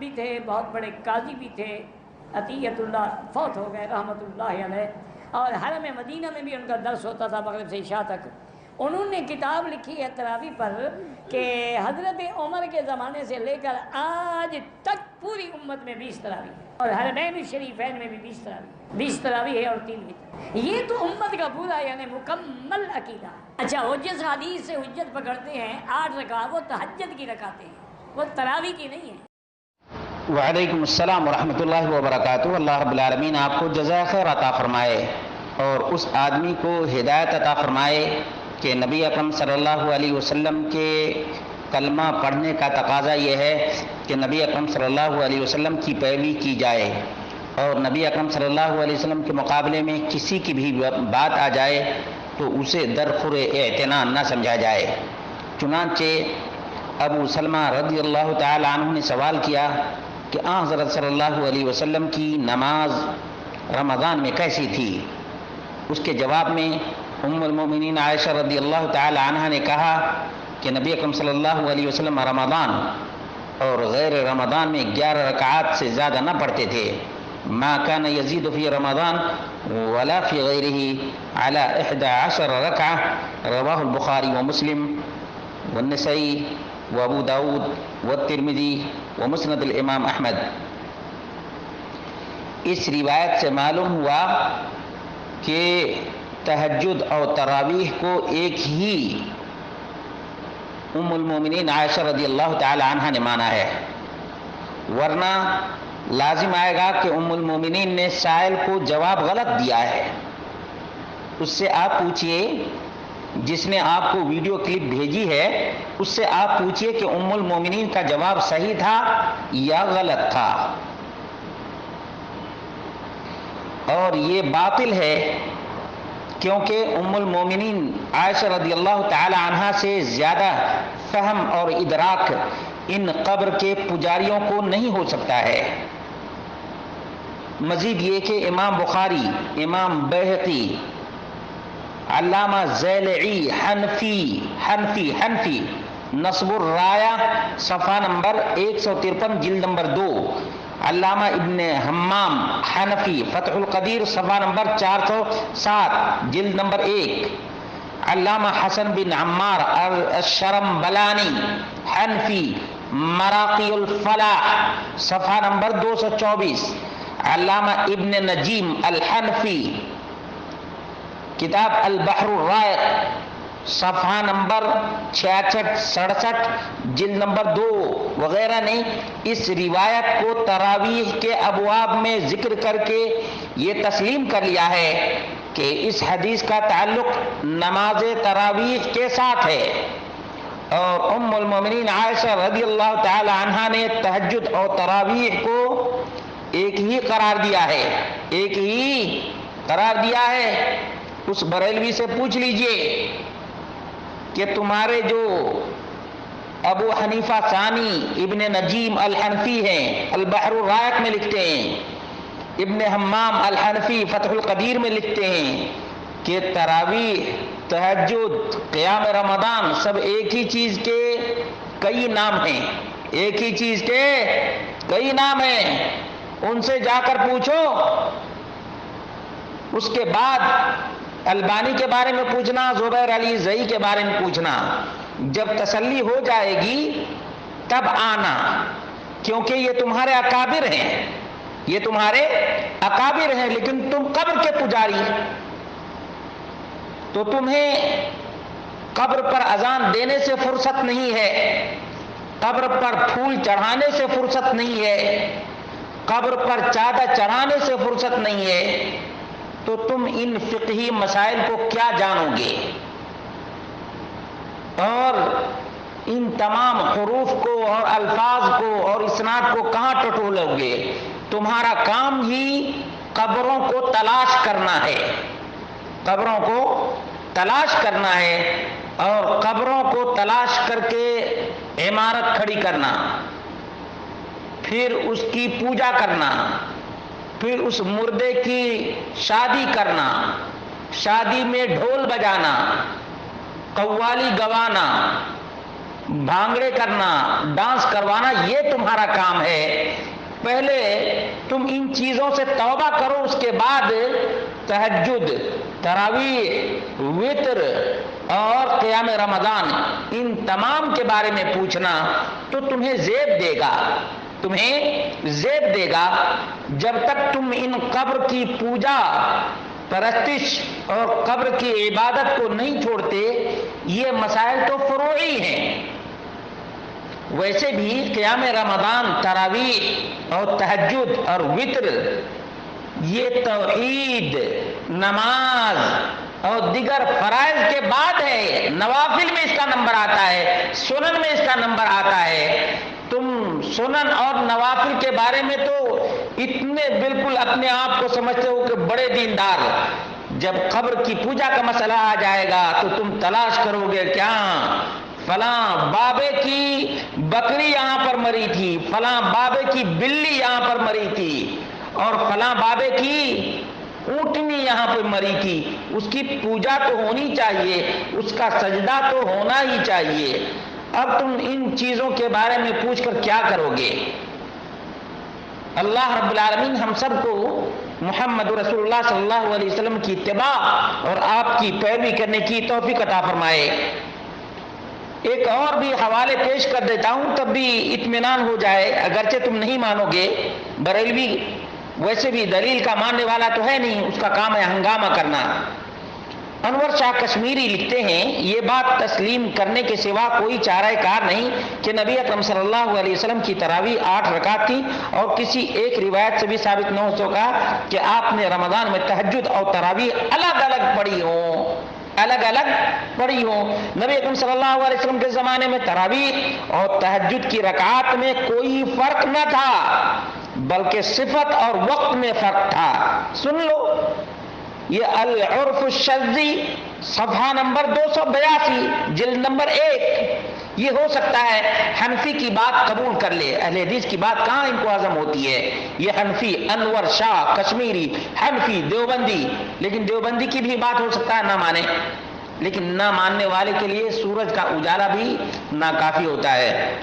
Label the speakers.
Speaker 1: بھی تھے، بہت بڑے قاضی بھی تھے، عطیت اللہ فوت ہو گئے رحمۃ اللہ علیہ، اور حرم مدینہ میں بھی ان کا درس ہوتا تھا مغرب سے عشاء تک۔ انہوں نے کتاب لکھی ہے تراویح پر کہ حضرت عمر کے زمانے سے لے کر آج تک پوری امت میں 20 تراویح، اور حرمین شریفین میں بھی 20 تراویح، 20 تراویح ہے اور 3 وتر۔ یہ تو امت کا پورا یعنی مکمل عقیدہ۔ اچھا، وہ جس حدیث سے حجت پکڑتے ہیں 8 رکعت، وہ تہجد کی رکعتیں ہیں، وہ تراویح کی نہیں ہیں۔
Speaker 2: وعلیکم السلام ورحمۃ اللہ وبرکاتہ۔ اللہ رب العالمین آپ کو جزائے خیر عطا فرمائے اور اس آدمی کو ہدایت عطا فرمائے کہ نبی اکرم صلی اللہ علیہ وسلم کے کلمہ پڑھنے کا تقاضا یہ ہے کہ نبی اکرم صلی اللہ علیہ وسلم کی پیروی کی جائے، اور نبی اکرم صلی اللہ علیہ وسلم کے مقابلے میں کسی کی بھی بات آ جائے تو اسے درخور اعتنا نہ سمجھا جائے۔ چنانچہ ابو سلمہ رضی اللہ تعالی عنہ نے سوال کیا کہ حضرت صلی اللہ علیہ وسلم کی نماز رمضان میں کیسی تھی؟ اس کے جواب میں ام المومنین عائشہ رضی اللہ تعالی عنہ نے کہا کہ نبی اکرم صلی اللہ علیہ وسلم رمضان اور غیر رمضان میں 11 رکعات سے زیادہ نہ پڑھتے تھے، ما كان يزيد في رمضان ولا في غيره على 11 ركعة، رواه البخاری ومسلم والنسائی وابو داود والترمذی ومسند الامام احمد۔ اس روایت سے معلوم ہوا کہ تہجد اور تراویح کو ایک ہی ام المومنین عائشہ رضی اللہ تعالی عنہ نے مانا ہے، ورنہ لازم آئے گا کہ ام المومنین نے سائل کو جواب غلط دیا ہے۔ اس سے آپ پوچھئے، جس نے آپ کو ویڈیو کلپ بھیجی ہے اس سے آپ پوچھئے کہ ام المومنین کا جواب صحیح تھا یا غلط تھا، اور یہ باطل ہے کیونکہ ام المومنین عائشہ رضی اللہ تعالی عنہا سے زیادہ فہم اور ادراک ان قبر کے پجاریوں کو نہیں ہو سکتا ہے۔ مزید یہ کہ امام بخاری، امام بیہقی، علامہ زیلعی، حنفی نصب الرایہ صفحہ نمبر 153 جلد نمبر 2، علامہ ابن حمام حنفی فتح القدیر صفحہ نمبر 407 جلد نمبر 1، علامہ حسن بن عمار الشرمبلانی حنفی مراقی الفلاح صفحہ نمبر 224، علامہ ابن نجیم الحنفی کتاب البحر الرائق صفحہ نمبر 66-67 جلد نمبر 2 وغیرہ نے اس روایت کو تراویح کے ابواب میں ذکر کر کے یہ تسلیم کر لیا ہے کہ اس حدیث کا تعلق نماز تراویح کے ساتھ ہے، اور ام المومنین عائشہ رضی اللہ تعالی عنہا نے تہجد اور تراویح کو ایک ہی قرار دیا ہے، ایک ہی قرار دیا ہے۔ اس بریلوی سے پوچھ لیجئے کہ تمہارے جو ابو حنیفہ ثانی ابن نجیم الحنفی ہیں البحر الرائق میں لکھتے ہیں، ابن حمام الحنفی فتح القدیر میں لکھتے ہیں کہ تراویح، تہجد، قیام رمضان سب ایک ہی چیز کے کئی نام ہیں، ایک ہی چیز کے کئی نام ہیں۔ ان سے جا کر پوچھو۔ اس کے بعد البانی کے بارے میں پوچھنا، زبیر علی زئی کے بارے میں پوچھنا، جب تسلی ہو جائے گی تب آنا، کیونکہ یہ تمہارے اکابر ہیں، یہ تمہارے اکابر ہیں، لیکن تم قبر کے پجاری، تو تمہیں قبر پر اذان دینے سے فرصت نہیں ہے، قبر پر پھول چڑھانے سے فرصت نہیں ہے، قبر پر چادر چڑھانے سے فرصت نہیں ہے، تو تم ان فقہی مسائل کو کیا جانو گے، اور ان تمام حروف کو اور الفاظ کو اور اسناد کو کہاں ٹٹولو گے؟ تمہارا کام ہی قبروں کو تلاش کرنا ہے، قبروں کو تلاش کرنا ہے، اور قبروں کو تلاش کر کے عمارت کھڑی کرنا، پھر اس کی پوجا کرنا، پھر اس مردے کی شادی کرنا، شادی میں ڈھول بجانا، قوالی گوانا، بھانگڑے کرنا، ڈانس کروانا، یہ تمہارا کام ہے۔ پہلے تم ان چیزوں سے توبہ کرو، اس کے بعد تہجد، تراویح، وتر اور قیام رمضان ان تمام کے بارے میں پوچھنا تو تمہیں زیب دے گا، تمہیں زیب دے گا۔ جب تک تم ان قبر کی پوجا، پرستش اور قبر کی عبادت کو نہیں چھوڑتے، یہ مسائل تو فروعی ہیں۔ ویسے بھی قیام رمضان، تراویح اور تہجد اور وتر یہ توحید، نماز اور دیگر فرائض کے بعد ہے، نوافل میں اس کا نمبر آتا ہے، سنن میں اس کا نمبر آتا ہے۔ تم سنن اور نوافل کے بارے میں تو اتنے بالکل اپنے آپ کو سمجھتے ہو کہ بڑے دیندار، جب قبر کی پوجا کا مسئلہ آ جائے گا تو تم تلاش کرو گے کیا فلاں بابے کی بکری یہاں پر مری تھی، فلاں بابے کی بلی یہاں پر مری تھی، اور فلاں بابے کی اونٹنی یہاں پہ مری تھی، اس کی پوجا تو ہونی چاہیے، اس کا سجدہ تو ہونا ہی چاہیے۔ اب تم ان چیزوں کے بارے میں پوچھ کر کیا کرو گے؟ اللہ رب العالمین ہم سب کو محمد رسول اللہ صلی اللہ علیہ وسلم کی اتباع اور آپ کی پیروی کرنے کی توفیق عطا فرمائے۔ ایک اور بھی حوالے پیش کر دیتا ہوں تب بھی اطمینان ہو جائے، اگرچہ تم نہیں مانو گے۔ بریلوی ویسے بھی دلیل کا ماننے والا تو ہے نہیں، اس کا کام ہے ہنگامہ کرنا۔ انور شاہ کشمیری لکھتے ہیں، یہ بات تسلیم کرنے کے سوا کوئی چارہ کار نہیں کہ نبی اکرم صلی اللہ علیہ وسلم کی تراویح 8 رکعت تھی، اور کسی ایک روایت سے بھی ثابت نہ ہو سکا کہ آپ نے رمضان میں تہجد اور تراویح الگ الگ پڑھی ہوں، الگ الگ پڑھی ہوں۔ نبی اکرم صلی اللہ علیہ وسلم کے زمانے میں تراویح اور تہجد کی رکعات میں کوئی فرق نہ تھا، بلکہ صفت اور وقت میں فرق تھا۔ سن لو، یہ العرف الشذی صفحہ نمبر 282 جلد نمبر 1۔ یہ ہو سکتا ہے حنفی کی بات قبول کر لے، اہل حدیث کی بات کہاں ان کو ہضم ہوتی ہے۔ یہ حنفی انور شاہ کشمیری حنفی دیوبندی، لیکن دیوبندی کی بھی بات ہو سکتا ہے نہ مانے، لیکن نہ ماننے والے کے لیے سورج کا اجالا بھی ناکافی ہوتا ہے۔